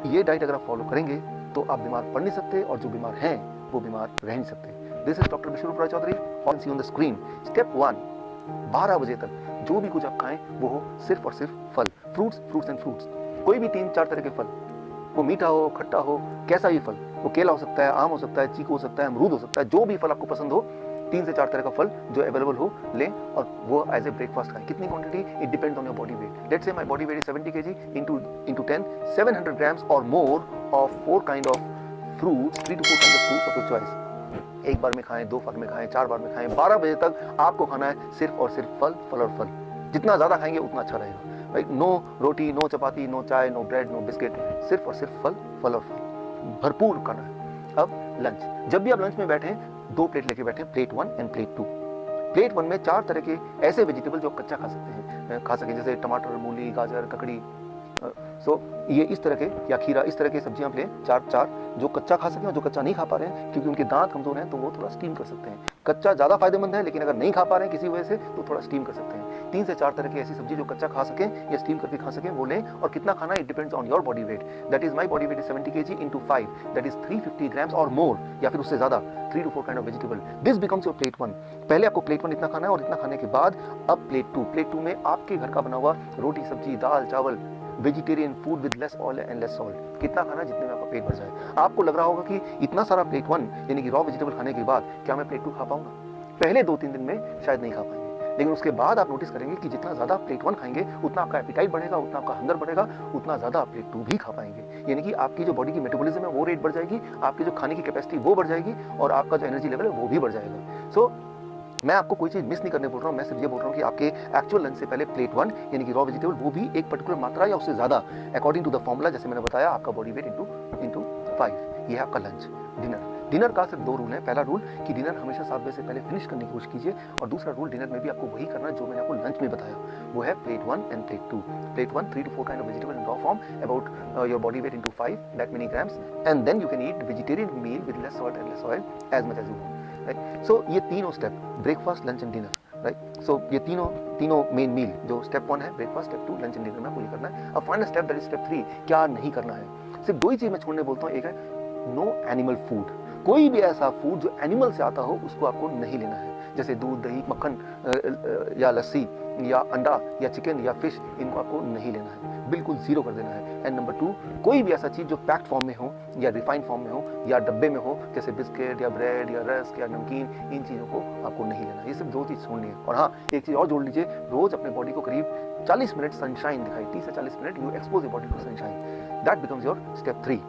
ये डाइट अगर आप फॉलो करेंगे तो आप बीमार पड़ नहीं सकते, और जो बीमार हैं वो बीमार रह नहीं सकते। This is doctor Vishnu Chaudhary on see on the screen. Step 1, 12 बजे तक जो भी कुछ आप खाएं वो हो सिर्फ और सिर्फ फल, फ्रूट्स एंड फ्रूट्स। कोई भी 3-4 तरह के फल, वो मीठा हो, खट्टा हो, कैसा भी फल, वो केला हो सकता है, आम हो सकता है, चीकू हो सकता है, अमरूद हो सकता है, जो भी फल आपको पसंद हो, 3 से 4 तरह का फल जो अवेलेबल हो लें, और वो एज ए ब्रेकफास्ट खाएं। कितनी quantity? It depends on your body weight. Let's say my body weight is 70 kg, into 10, 700 grams or more of 4 kind of fruits, 3 to 4 kind of fruits of your choice। एक बार में खाएं, 2 बार में खाएं, 4 बार में खाएं। 12 बजे तक आपको खाना है सिर्फ और सिर्फ फल, फल और फल। जितना ज्यादा खाएंगे उतना अच्छा रहेगा, राइट? नो रोटी, नो चपाती, नो चाय, नो ब्रेड, नो बिस्किट, सिर्फ और सिर्फ फल, फल और फल भरपूर खाना है। अब लंच, जब भी आप लंच में बैठे 2 प्लेट लेके बैठे, प्लेट 1 एंड प्लेट 2। प्लेट 1 में 4 तरह के ऐसे वेजिटेबल जो कच्चा खा सकें, जैसे टमाटर, मूली, गाजर, ककड़ी, ये इस तरह के, या खीरा, इस तरह के सब्जियां आप लें, 4 जो कच्चा खा सकें, और जो कच्चा नहीं खा पा रहे हैं क्योंकि उनके दांत कमजोर हैं तो वो थोड़ा स्टीम कर सकते हैं। कच्चा ज्यादा फायदेमंद है, लेकिन अगर नहीं खा पा रहे हैं किसी वजह से तो थोड़ा स्टीम कर सकते हैं। 3 से 4 तरह की ऐसी सब्जी जो कच्चा खा सकें या स्टीम करके खा सकें वो लें। और कितना खाना, it depends on your body weight. That is my body weight is 70 kg into 5, that is 350 grams और मोर, या फिर उससे ज्यादा, 3 to 4 kind of vegetable। This becomes your plate 1। पहले आपको प्लेट 1 इतना खाना है, और इतना खाने के बाद अब प्लेट 2। प्लेट 2 में आपके घर का बना हुआ रोटी, सब्जी, दाल, चावल, vegetarian food with less oil and less salt. कितना खाना, जितने में आपका पेट भर जाए। आपको लग रहा होगा कि इतना सारा प्लेट 1 यानी कि रॉ वेजिटेबल खाने के बाद क्या मैं प्लेट 2 खा पाऊंगा? पहले 2-3 दिन में शायद नहीं खा पाएंगे, लेकिन उसके बाद आप नोटिस करेंगे कि जितना ज्यादा आप प्लेट 1 खाएंगे उतना आपका एपिटाइट बढ़ेगा, उतना आपका हंगर बढ़ेगा, उतना ज्यादा आप प्लेट 2 भी खा पाएंगे। यानी कि आपकी जो बॉडी की मेटाबॉलिज्म है वो रेट बढ़ जाएगी, आपकी जो खाने की कैपेसिटी वो बढ़ जाएगी, और आपका जो एनर्जी लेवल है वो भी बढ़ जाएगा। सो मैं आपको कोई चीज मिस नहीं करने बोल रहा हूँ, मैं सिर्फ ये बोल रहा हूँ कि आपके एक्चुअल लंच से पहले प्लेट 1 यानी कि रॉ वेजिटेबल, वो भी एक पर्टिकुलर मात्रा या उससे ज्यादा, अकॉर्डिंग टू द फॉर्मूला, जैसे मैंने बताया, आपका बॉडी वेट इंटू 5। ये है आपका लंच। डिनर का सिर्फ 2 रूल है। पहला रूल कि डिनर हमेशा 7 बजे से पहले फिनिश करने की कोशिश कीजिए, और दूसरा रूल, डिनर में भी आपको वही करना है जो मैंने आपको लंच में बताया, वो है plate 1 end plate 2। Plate 1, 3 to 4 kind of vegetable in raw form, about your body weight into 5, that many grams, and then you can eat vegetarian meal with less salt and less oil as much as you want, right? So ये तीनों step, breakfast, lunch and dinner, right? So ये तीनों main meal, जो step 1 है breakfast, step 2 lunch and dinner में आपको ये करना है। अब final step, that is step 3, क्या नहीं करना है। सिर्फ 2 ही चीज मैं छोड़ने बोलता हूँ। एक है नो एनिमल फूड। कोई भी ऐसा फूड जो एनिमल से आता हो उसको आपको नहीं लेना है, जैसे दूध, दही, मक्खन या लस्सी या अंडा या चिकन या फिश, इनको आपको नहीं लेना है, बिल्कुल जीरो कर देना है। एंड नंबर 2, कोई भी ऐसा चीज जो पैक्ड फॉर्म में हो या रिफाइंड फॉर्म में हो या डब्बे में हो, जैसे बिस्किट या ब्रेड या रस्क या नमकीन, इन चीजों को आपको नहीं लेना है। ये सिर्फ 2 चीज छोड़नी है। और हाँ, एक चीज और जोड़ लीजिए, रोज अपने बॉडी को करीब 40 मिनट सनशाइन दिखाई, 30 से 40 minute you expose your body to sunshine. That becomes your step 3।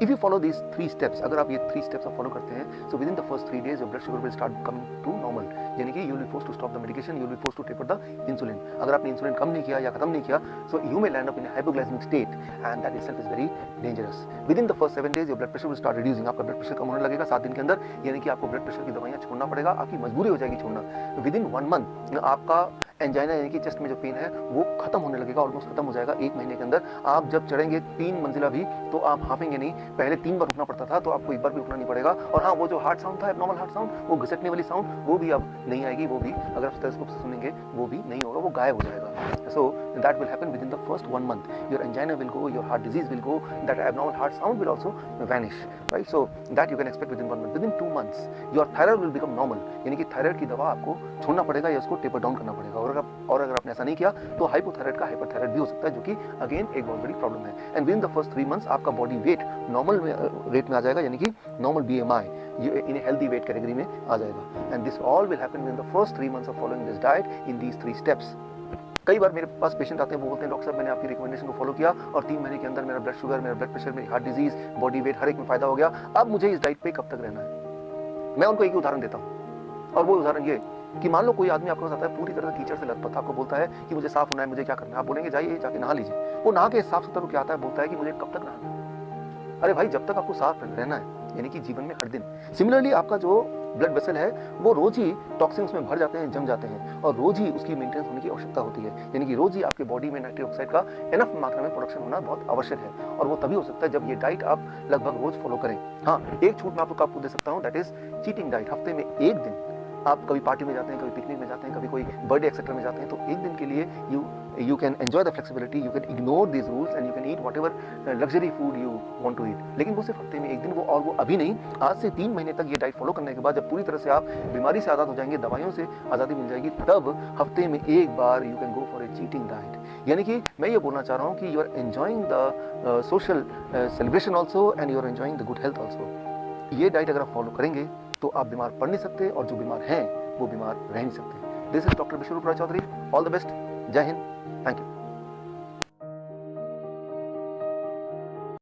If you follow these 3 steps, अगर आप ये 3 steps आप फॉलो करते हैं, so within the first 3 days your blood sugar will start coming to normal, यानी कि you will be forced to stop the medication, you will be forced to taper the insulin। अगर आपने insulin कम नहीं किया या खत्म नहीं किया, so you may land up in a hypoglycemic state, and that itself is very dangerous। Within the first 7 days your blood pressure will start reducing, आपका blood pressure कम होने लगेगा 7 दिन के अंदर, यानी कि आपको ब्लड प्रेशर की दवाइयाँ छोड़ना पड़ेगा, आपकी मजबूरी हो जाएगी छोड़ना। Within 1 month आपका एंजाइना यानी कि चेस्ट में जो पेन है वो खत्म होने लगेगा, ऑलमोस्ट खत्म हो जाएगा 1 महीने के अंदर। आप जब चढ़ेंगे 3 मंजिला भी तो आप हाफेंगे नहीं, पहले 3 बार उठना पड़ता था, तो आपको 1 बार भी उठना नहीं पड़ेगा। और हाँ, वो जो हार्ट साउंड था, नॉर्मल हार्ट साउंड, वो घिसटने वाली साउंड, वो भी अब नहीं आएगी, वो भी अगर आप स्टेथोस्कोप से सुनेंगे वो भी नहीं होगा, वो गायब हो जाएगा। So that will happen within the first 1 month। Your angina will go, your heart disease will go, that abnormal heart sound will also vanish, right? So that you can expect within 1 month। Within 2 months your thyroid will become normal, यानी कि thyroid की दवा आपको छोड़ना पड़ेगा या उसको taper down करना पड़ेगा। और अगर आपने ऐसा नहीं किया तो हाइपोथायराइड का हाइपरथायराइड भी हो सकता है, जो कि अगेन एक बहुत बड़ी प्रॉब्लम है। And within the first 3 months आपका बॉडी वेट नॉर्मल रेट में आ जाएगा, यानी कि normal BMI in a healthy weight category में आ जाएगा। And this all will happen within the first 3 months of following this diet in these 3 steps. कई बार मेरे पास patient आते हैं, वो बोलते हैं डॉक्टर साहब मैंने आपकी रिकमेंडेशन को फॉलो किया और 3 महीने के अंदर मेरा ब्लड शुगर, मेरा ब्लड प्रेशर, मेरी हार्ट डिजीज, बॉडी वेट हर एक में फायदा हो गया, अब मुझे इस डाइट पे कब तक रहना है? मैं उनको एक ही उदाहरण देता हूँ, और वो उदाहरण ये कि मान लो कोई आदमी आपके पास आता है पूरी तरह से कीचड़ से लथपथ, आपको बोलता है कि मुझे साफ होना है, मुझे क्या करना है? आप बोलेंगे जाइए जाके नहा लीजिए। वो नहा के साफ सुथरा क्या आता है, बोलता है कि मुझे कब तक नहाना है? अरे भाई, जब तक आपको साफ रहना है, यानी कि जीवन में हर दिन। सिमिलरली आपका जो ब्लड वेसल है वो रोज ही टॉक्सिन्स में भर जाते हैं, जम जाते हैं, और रोज ही उसकी मेंटेनेंस होने की आवश्यकता होती है, यानी कि रोज ही आपके बॉडी में नाइट्रिक ऑक्साइड का एनफ मात्रा में प्रोडक्शन होना बहुत आवश्यक है। और वो तभी हो सकता है जब ये डाइट आप लगभग रोज फॉलो करें। हाँ, एक छूट मैं आपको दे सकता हूँ, दैट इज चीटिंग डाइट। हफ्ते में 1 दिन आप कभी पार्टी में जाते हैं, कभी पिकनिक में जाते हैं, कभी कोई बर्थडे एक्सेट्रा में जाते हैं, तो एक दिन के लिए you can enjoy the flexibility, you can ignore these rules and you can eat whatever luxury food you want to eat. लेकिन वो सिर्फ हफ्ते में एक दिन, वो और वो अभी नहीं, आज से 3 महीने तक ये डाइट फॉलो करने के बाद जब पूरी तरह से आप बीमारी से आज़ाद हो जाएंगे, दवाइयों से आज़ादी मिल जाएगी, तब हफ्ते में एक बार you can go for a cheating diet. यानी कि मैं ये बोलना चाह रहा हूँ कि you are enjoying the social celebration also and you are enjoying the good health also. ये डाइट अगर आप फॉलो करेंगे तो आप बीमार पड़ नहीं सकते, और जो बीमार हैं वो बीमार रह नहीं सकते। This is doctor Bishnu Prasad Chaudhary. All the best. जय हिंद। Thank you.